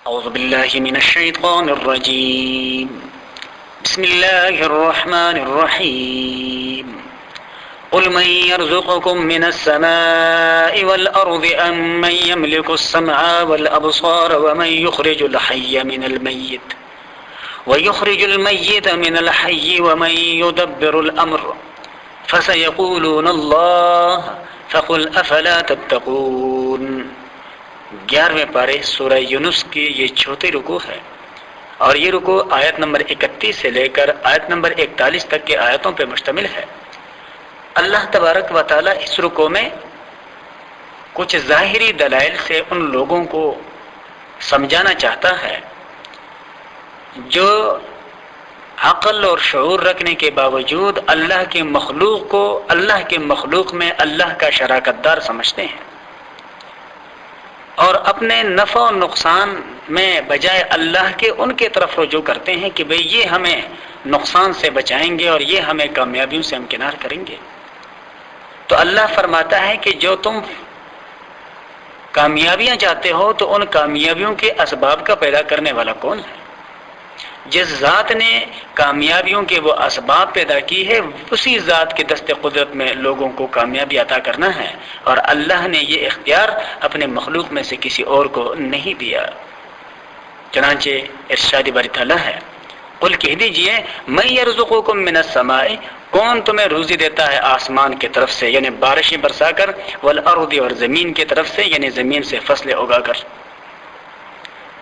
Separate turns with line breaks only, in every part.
أعوذ بالله من الشيطان الرجيم. بسم الله الرحمن الرحيم. قل من يرزقكم من السماء والأرض أم من يملك السمع والأبصار ومن يخرج الحي من الميت من الحي ومن يدبر الأمر فسيقولون الله فقل أفلا تتقون. 11ویں پارے سورہ یونس کی یہ چھوٹی رکوع ہے اور یہ رکوع آیت نمبر 31 سے لے کر آیت نمبر 41 تک کے آیتوں پر مشتمل ہے. اللہ تبارک و تعالی اس رکوع میں کچھ ظاہری دلائل سے ان لوگوں کو سمجھانا چاہتا ہے جو عقل اور شعور رکھنے کے باوجود اللہ کے مخلوق کو اللہ کے مخلوق میں اللہ کا شراکت دار سمجھتے ہیں اور اپنے نفع و نقصان میں بجائے اللہ کے ان کے طرف رجوع کرتے ہیں کہ بھئی یہ ہمیں نقصان سے بچائیں گے اور یہ ہمیں کامیابیوں سے ہمکنار کریں گے. تو اللہ فرماتا ہے کہ جو تم کامیابیاں چاہتے ہو تو ان کامیابیوں کے اسباب کا پیدا کرنے والا کون ہے؟ جس ذات نے کامیابیوں کے وہ اسباب پیدا کی ہے اسی ذات کے دست قدرت میں لوگوں کو کامیابی عطا کرنا ہے اور اللہ نے یہ اختیار اپنے مخلوق میں سے کسی اور کو نہیں دیا. چنانچہ ارشاد باری تعالیٰ ہے قل کہہ دیجئے من یرزقکم من السماء کون تمہیں روزی دیتا ہے آسمان کی طرف سے یعنی بارشیں برسا کر والارض اور زمین کی طرف سے یعنی زمین سے فصلیں اگا کر.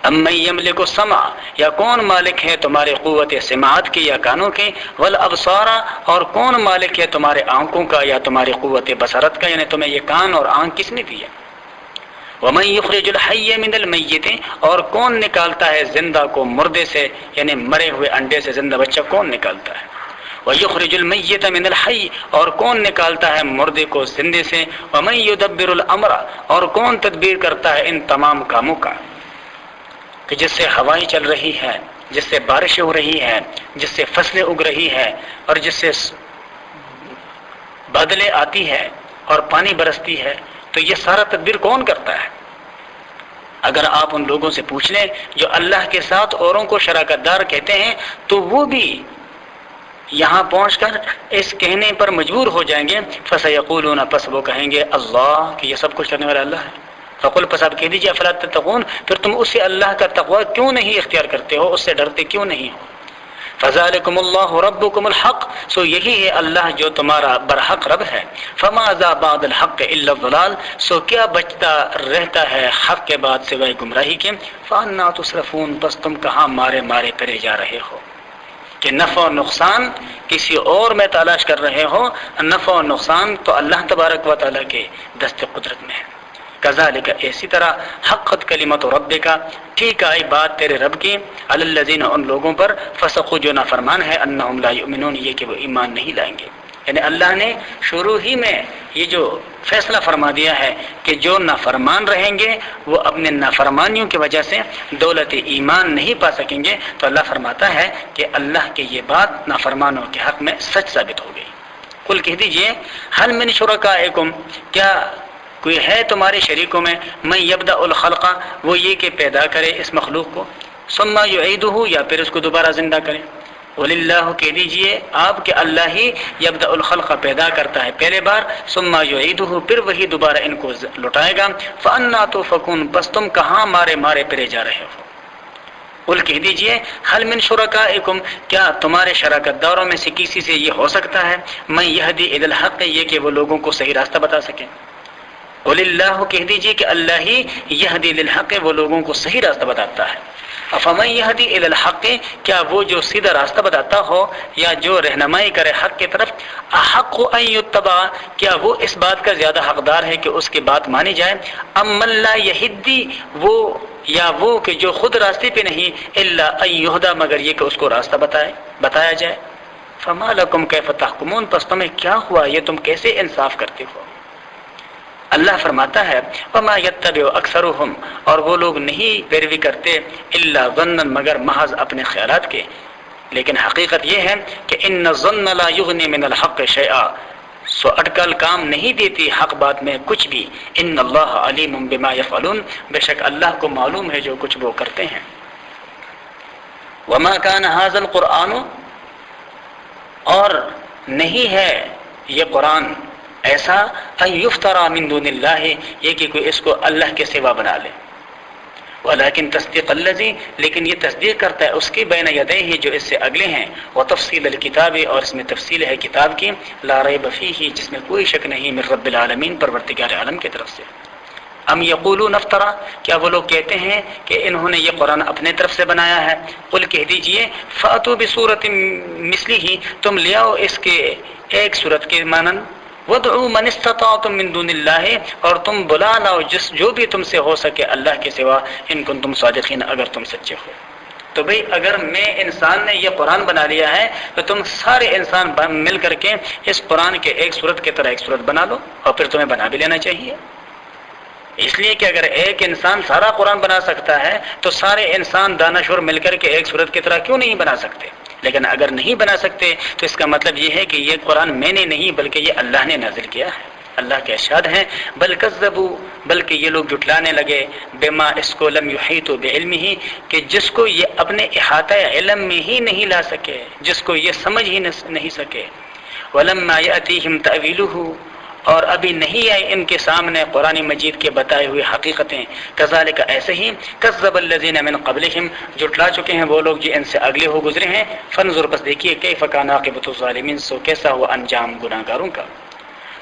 امن یملک السمع یا کون مالک ہے تمہارے قوت سماعت کی یا کانوں کے والابصار اور کون مالک ہے تمہارے آنکھوں کا یا تمہاری قوت بصارت کا یعنی تمہیں یہ کان اور آنکھ کس نے دیا. ومن یخرج الحی من المیت اور کون نکالتا ہے زندہ کو مردے سے یعنی مرے ہوئے انڈے سے زندہ بچہ کون نکالتا ہے. ویخرج المیت من الحی اور کون نکالتا ہے مردے کو زندے سے. ومن یدبر الامر اور کون تدبیر کرتا ہے ان تمام کاموں کا کہ جس سے ہوائیں چل رہی ہے جس سے بارشیں ہو رہی ہیں جس سے فصلیں اگ رہی ہیں اور جس سے بادلیں آتی ہے اور پانی برستی ہے تو یہ سارا تدبیر کون کرتا ہے؟ اگر آپ ان لوگوں سے پوچھ لیں جو اللہ کے ساتھ اوروں کو شراکت دار کہتے ہیں تو وہ بھی یہاں پہنچ کر اس کہنے پر مجبور ہو جائیں گے فسیقولون پس وہ کہیں گے اللہ کہ یہ سب کچھ کرنے والا اللہ ہے. فقل پس آپ کہہ دیجیے افلا تتقون پھر تم اسے اللہ کا تقوی کیوں نہیں اختیار کرتے ہو اس سے ڈرتے کیوں نہیں ہو. فذلکم اللہ ربکم الحق سو یہی ہے اللہ جو تمہارا برحق رب ہے. فماذا بعد الحق الا الضلال سو کیا بچتا رہتا ہے حق کے بعد سوائے گمراہی کے. فانا تصرفون پس تم کہاں مارے مارے کرے جا رہے ہو کہ نفع و نقصان کسی اور میں تلاش کر رہے ہو. نفع و نقصان تو اللہ تبارک و تعالیٰ کے دست قدرت میں ہے. کذالک اسی طرح حقت کلمت ربک ٹھیک آئی بات تیرے رب کی علی الذین ان لوگوں پر فسقوا جو نافرمان ہے انہم لا یؤمنون یہ کہ وہ ایمان نہیں لائیں گے. یعنی اللہ نے شروع ہی میں یہ جو فیصلہ فرما دیا ہے کہ جو نافرمان رہیں گے وہ اپنے نافرمانیوں کی وجہ سے دولت ایمان نہیں پا سکیں گے. تو اللہ فرماتا ہے کہ اللہ کی یہ بات نافرمانوں کے حق میں سچ ثابت ہو گئی. قل کہہ دیجئے هل من شرکائکم کیا کوئی ہے تمہارے شریکوں میں من یبدأ الخلق وہ یہ کہ پیدا کرے اس مخلوق کو ثم یعیدہ یا پھر اس کو دوبارہ زندہ کرے. وللہ کہہ دیجئے آپ کہ اللہ ہی یبدأ الخلق پیدا کرتا ہے پہلے بار ثم یعیدہ پھر وہی دوبارہ ان کو لوٹائے گا. فانا تؤفکون پس تم کہاں مارے مارے پھرے جا رہے ہو. قل کہہ دیجئے هل من شرکائکم کیا تمہارے شراکت داروں میں سے کسی سے یہ ہو سکتا ہے من یہدی الی الحق یہ کہ وہ لوگوں کو صحیح راستہ بتا سکے. قل اللہ کہہ دیجیے کہ اللہ ہی یہدی للحق وہ لوگوں کو صحیح راستہ بتاتا ہے. افمن یہدی الی الحق کیا وہ جو سیدھا راستہ بتاتا ہو یا جو رہنمائی کرے حق کی طرف احق ان یتبع کیا وہ اس بات کا زیادہ حقدار ہے کہ اس کی بات مانی جائے. ام من لا یہدی وہ یا وہ کہ جو خود راستے پہ نہیں الا ان یہدی مگر یہ کہ اس کو راستہ بتایا جائے. فما لکم کیف تحکمون پس تمہیں کیا ہوا یہ تم کیسے انصاف کرتے ہو. اللہ فرماتا ہے وما یتبع اکثرهم اور وہ لوگ نہیں پیروی کرتے الا ظنا مگر محض اپنے خیالات کے. لیکن حقیقت یہ ہے کہ ان الظن لا یغنی من الحق شیئا سو اٹکل کام نہیں دیتی حق بات میں کچھ بھی. ان اللہ علیم بما یفعلون، بے شک اللہ کو معلوم ہے جو کچھ وہ کرتے ہیں. وما کان ھذا القرآن، اور نہیں ہے یہ قرآن ایسا ان یفترى من دون اللہ، یہ کہ کوئی اس کو اللہ کے سوا بنا لے. ولیکن تصدیق الذی، لیکن یہ تصدیق کرتا ہے اس کی بین یدیہ جو اس سے اگلے ہیں، وتفصیل الکتاب، اور اس میں تفصیل ہے کتاب کی، لا ریب فیہ، جس میں کوئی شک نہیں، من رب العالمین، پروردگار عالم کی طرف سے. ام یقولون افترا، کیا وہ لوگ کہتے ہیں کہ انہوں نے یہ قرآن اپنے طرف سے بنایا ہے؟ قل کہہ دیجئے فاتوا بصورت مثلہ، تم لے آؤ اس کے ایک صورت کے مانند، وادعوا من استطعتم من دون اللہ، اور تم بلا لاؤ جو بھی تم سے ہو سکے اللہ کے سوا، ان کنتم صادقین، اگر تم سچے ہو. تو بھئی اگر میں انسان نے یہ قرآن بنا لیا ہے تو تم سارے انسان مل کر کے اس قرآن کے ایک صورت کی طرح ایک صورت بنا لو، اور پھر تمہیں بنا بھی لینا چاہیے. اس لیے کہ اگر ایک انسان سارا قرآن بنا سکتا ہے تو سارے انسان دانشور مل کر کے ایک صورت کی طرح کیوں نہیں بنا سکتے؟ لیکن اگر نہیں بنا سکتے تو اس کا مطلب یہ ہے کہ یہ قرآن میں نے نہیں بلکہ یہ اللہ نے نازل کیا ہے. اللہ کے ارشاد ہیں بل کذبوا، بلکہ یہ لوگ جھٹلانے لگے، بما، اس کو، لم یحیطوا بعلمہ، کہ جس کو یہ اپنے احاطہ علم میں ہی نہیں لا سکے، جس کو یہ سمجھ ہی نہیں سکے. ولما یأتیہم تأویلہ، اور ابھی نہیں آئے ان کے سامنے قرآن مجید کے بتائے ہوئے حقیقتیں. کذالک، ایسے ہی، کذب الذین من قبلہم، جھٹلا چکے ہیں وہ لوگ جو ان سے اگلے ہو گزرے ہیں. فانظر، پس دیکھیے، کیف کان عاقبۃ الظالمین، سو کیسا ہوا انجام گناہگاروں کا.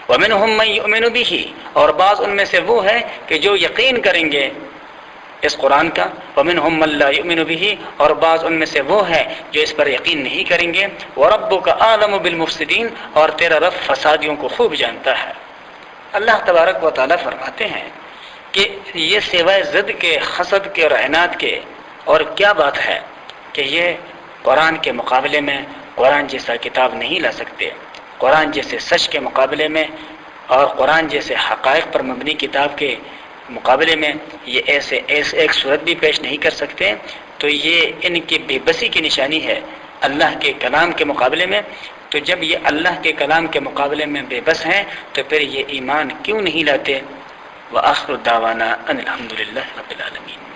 ومنہم من یؤمن بہ، اور بعض ان میں سے وہ ہے کہ جو یقین کریں گے اس قرآن کا. ومنہم من لا یؤمن بہ، اور بعض ان میں سے وہ ہے جو اس پر یقین نہیں کریں گے. وربک اعلم بالمفسدین، اور تیرا رب فسادیوں کو خوب جانتا ہے. اللہ تبارک و تعالیٰ فرماتے ہیں کہ یہ سوائے ضد کے، حسد کے اور عناد کے اور کیا بات ہے کہ یہ قرآن کے مقابلے میں قرآن جیسا کتاب نہیں لا سکتے. قرآن جیسے سچ کے مقابلے میں اور قرآن جیسے حقائق پر مبنی کتاب کے مقابلے میں یہ ایسے ایک صورت بھی پیش نہیں کر سکتے. تو یہ ان کی بے بسی کی نشانی ہے اللہ کے کلام کے مقابلے میں. تو جب یہ اللہ کے کلام کے مقابلے میں بے بس ہیں تو پھر یہ ایمان کیوں نہیں لاتے؟ وآخر دعوانا ان الحمد للہ رب العالمین.